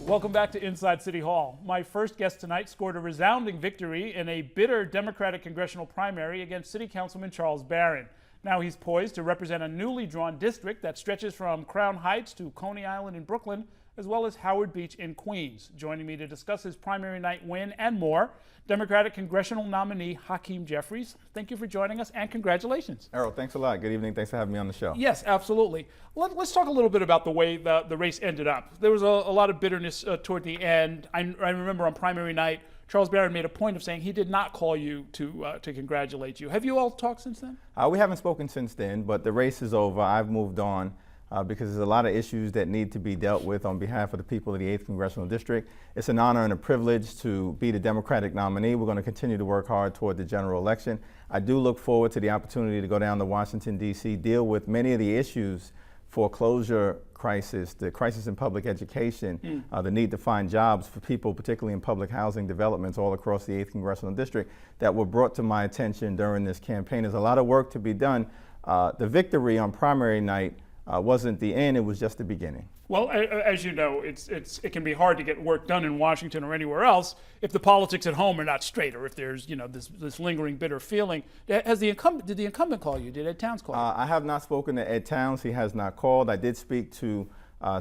Welcome back to Inside City Hall. My first guest tonight scored a resounding victory in a bitter Democratic congressional primary against City Councilman Charles Barron. Now he's poised to represent a newly drawn district that stretches from Crown Heights to Coney Island in Brooklyn, as well as Howard Beach in Queens. Joining me to discuss his primary night win and more, Democratic congressional nominee Hakeem Jeffries. Thank you for joining us and congratulations. Errol, thanks a lot. Good evening. Thanks for having me on the show. Yes, absolutely. Let's talk a little bit about the way the race ended up. There was a lot of bitterness toward the end. I remember on primary night, Charles Barron made a point of saying he did not call you to congratulate you. Have you all talked since then? We haven't spoken since then, but the race is over. I've moved on. Because there's a lot of issues that need to be dealt with on behalf of the people of the 8th Congressional District. It's an honor and a privilege to be the Democratic nominee. We're going to continue to work hard toward the general election. I do look forward to the opportunity to go down to Washington, D.C., deal with many of the issues: foreclosure crisis, the crisis in public education, the need to find jobs for people, particularly in public housing developments all across the 8th Congressional District, that were brought to my attention during this campaign. There's a lot of work to be done. The victory on primary night wasn't the end, it was just the beginning. Well, as you know, it can be hard to get work done in Washington or anywhere else if the politics at home are not straight, or if there's this lingering bitter feeling. Did the incumbent call you? Did Ed Towns call you? I have not spoken to Ed Towns. He has not called. I did speak to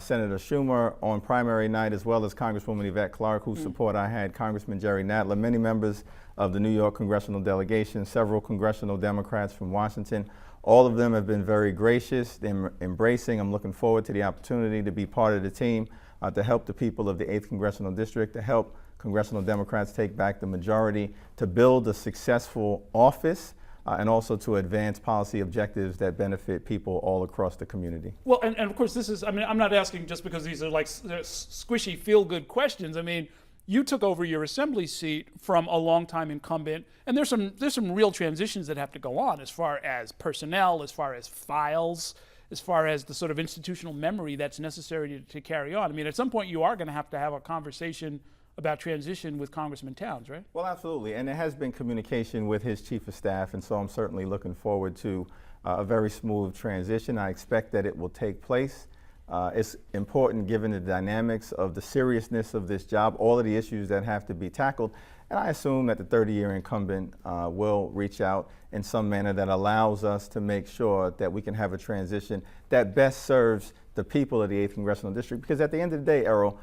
Senator Schumer on primary night, as well as Congresswoman Yvette Clarke, whose support I had, Congressman Jerry Nadler, many members of the New York congressional delegation, several congressional Democrats from Washington. All of them have been very gracious and embracing. I'm looking forward to the opportunity to be part of the team to help the people of the 8th Congressional District, to help congressional Democrats take back the majority, to build a successful office, and also to advance policy objectives that benefit people all across the community. Well, and of course, this is, I'm not asking just because these are like squishy, feel-good questions. I mean, you took over your assembly seat from a longtime incumbent, and there's some real transitions that have to go on as far as personnel, as far as files, as far as the sort of institutional memory that's necessary to carry on. I mean, at some point you are going to have a conversation about transition with Congressman Towns, right? Well, absolutely, and there has been communication with his chief of staff, and so I'm certainly looking forward to a very smooth transition. I expect that it will take place. It's important, given the dynamics of the seriousness of this job, all of the issues that have to be tackled, and I assume that the 30-year incumbent will reach out in some manner that allows us to make sure that we can have a transition that best serves the people of the 8th Congressional District. Because at the end of the day, Errol,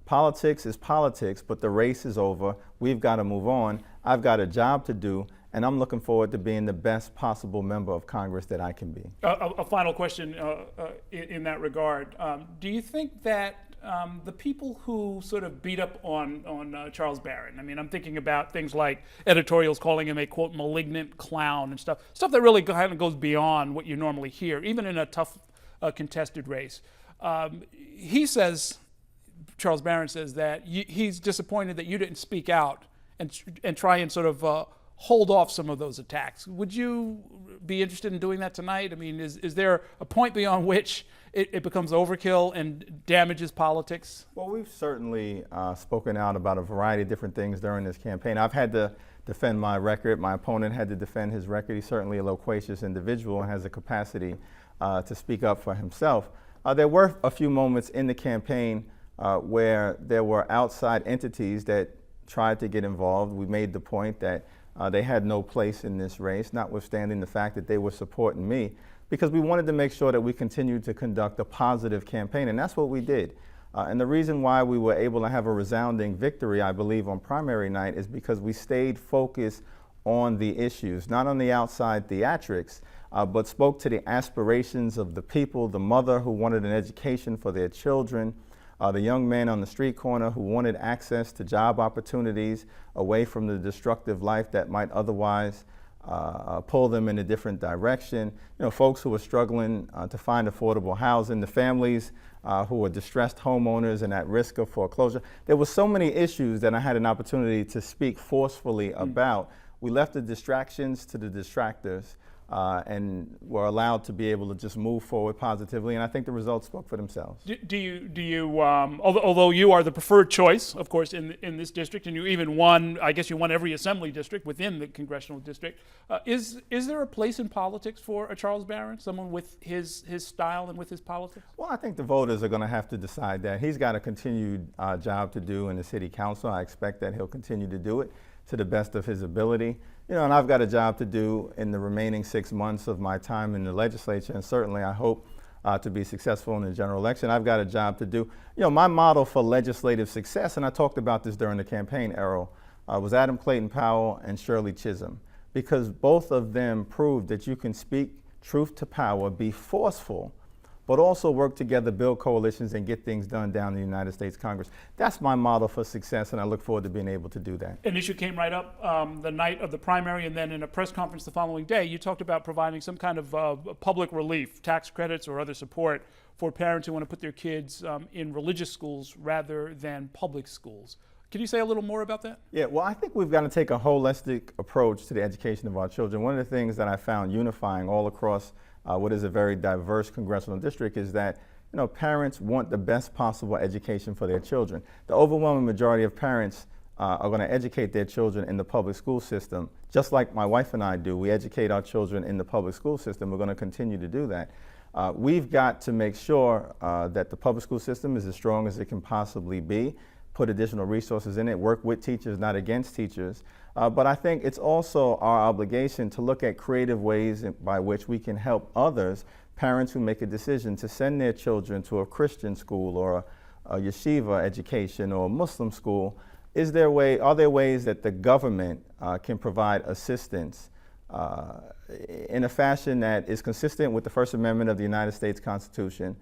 politics is politics, but the race is over. We've got to move on. I've got a job to do, and I'm looking forward to being the best possible member of Congress that I can be. A final question in that regard. Do you think that the people who sort of beat up on Charles Barron, I mean, I'm thinking about things like editorials calling him a, quote, malignant clown and stuff that really kind of goes beyond what you normally hear, even in a tough contested race. Charles Barron says that he's disappointed that you didn't speak out and try and sort of hold off some of those attacks. Would you be interested in doing that tonight? I mean, is there a point beyond which it becomes overkill and damages politics? Well, we've certainly spoken out about a variety of different things during this campaign. I've had to defend my record. My opponent had to defend his record. He's certainly a loquacious individual and has the capacity to speak up for himself. There were a few moments in the campaign where there were outside entities that tried to get involved. We made the point that they had no place in this race, notwithstanding the fact that they were supporting me, because we wanted to make sure that we continued to conduct a positive campaign, and that's what we did. And the reason why we were able to have a resounding victory, I believe, on primary night is because we stayed focused on the issues, not on the outside theatrics, but spoke to the aspirations of the people, the mother who wanted an education for their children, the young man on the street corner who wanted access to job opportunities away from the destructive life that might otherwise pull them in a different direction. You know, folks who are struggling to find affordable housing, the families who are distressed homeowners and at risk of foreclosure. There were so many issues that I had an opportunity to speak forcefully about. We left the distractions to the distractors. and were allowed to be able to just move forward positively. And I think the results spoke for themselves. Do you although you are the preferred choice, of course, in this district, and you even won, I guess you won every assembly district within the congressional district, is there a place in politics for a Charles Barron, someone with his style and with his politics? Well, I think the voters are going to have to decide that. He's got a continued job to do in the city council. I expect that he'll continue to do it to the best of his ability. And I've got a job to do in the remaining 6 months of my time in the legislature, and certainly I hope to be successful in the general election. I've got a job to do. My model for legislative success, and I talked about this during the campaign, Errol, was Adam Clayton Powell and Shirley Chisholm, because both of them proved that you can speak truth to power, be forceful, but also work together, build coalitions, and get things done down in the United States Congress. That's my model for success, and I look forward to being able to do that. An issue came right up the night of the primary, and then in a press conference the following day, you talked about providing some kind of public relief, tax credits or other support for parents who want to put their kids in religious schools rather than public schools. Can you say a little more about that? Yeah, well, I think we've got to take a holistic approach to the education of our children. One of the things that I found unifying all across what is a very diverse congressional district is that parents want the best possible education for their children. The overwhelming majority of parents are going to educate their children in the public school system, just like my wife and I do. We educate our children in the public school system. We're going to continue to do that. We've got to make sure that the public school system is as strong as it can possibly be, put additional resources in it, work with teachers, not against teachers. But I think it's also our obligation to look at creative ways by which we can help others, parents who make a decision to send their children to a Christian school or a yeshiva education or a Muslim school. Are there ways that the government can provide assistance in a fashion that is consistent with the First Amendment of the United States Constitution,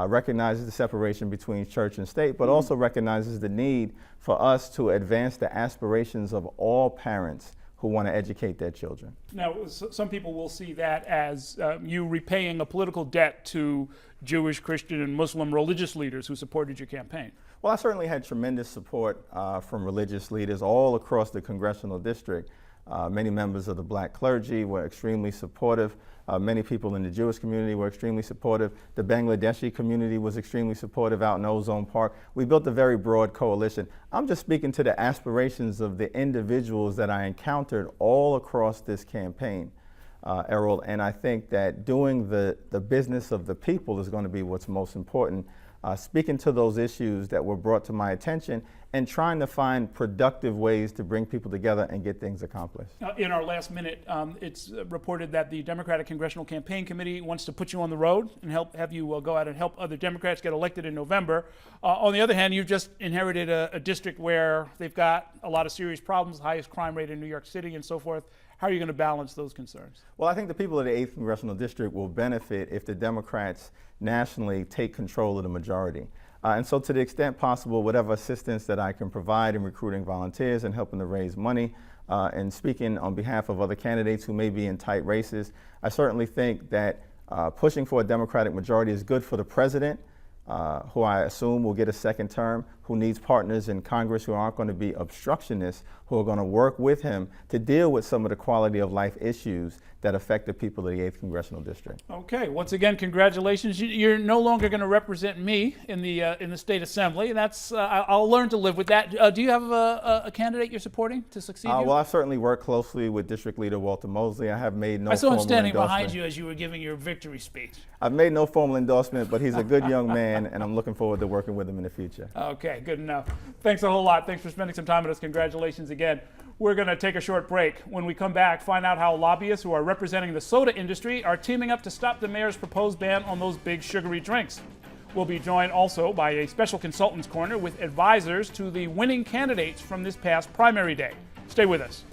recognizes the separation between church and state, but also recognizes the need for us to advance the aspirations of all parents who want to educate their children. Now, some people will see that as you repaying a political debt to Jewish, Christian, and Muslim religious leaders who supported your campaign. Well, I certainly had tremendous support from religious leaders all across the congressional district. Many members of the black clergy were extremely supportive. Many people in the Jewish community were extremely supportive. The Bangladeshi community was extremely supportive out in Ozone Park. We built a very broad coalition. I'm just speaking to the aspirations of the individuals that I encountered all across this campaign, Errol, and I think that doing the business of the people is going to be what's most important. Speaking to those issues that were brought to my attention and trying to find productive ways to bring people together and get things accomplished. In our last minute, it's reported that the Democratic Congressional Campaign Committee wants to put you on the road and have you go out and help other Democrats get elected in November. On the other hand, you've just inherited a district where they've got a lot of serious problems, the highest crime rate in New York City and so forth. How are you going to balance those concerns? Well, I think the people of the 8th Congressional District will benefit if the Democrats nationally take control of the majority. And so to the extent possible, whatever assistance that I can provide in recruiting volunteers and helping to raise money and speaking on behalf of other candidates who may be in tight races, I certainly think that pushing for a Democratic majority is good for the president, who I assume will get a second term, who needs partners in Congress who aren't going to be obstructionists, who are going to work with him to deal with some of the quality of life issues that affect the people of the 8th Congressional District. Okay, once again, congratulations. You're no longer going to represent me in the State Assembly. That's I'll learn to live with that. Do you have a candidate you're supporting to succeed you? Well, I've certainly worked closely with District Leader Walter Mosley. I have made no I saw him formal standing endorsement. behind you as you were giving your victory speech. I've made no formal endorsement, but he's a good young man, and I'm looking forward to working with him in the future. Okay, good enough. Thanks a whole lot. Thanks for spending some time with us. Congratulations again. We're going to take a short break. When we come back, find out how lobbyists who are representing the soda industry are teaming up to stop the mayor's proposed ban on those big sugary drinks. We'll be joined also by a special consultants corner with advisors to the winning candidates from this past primary day. Stay with us.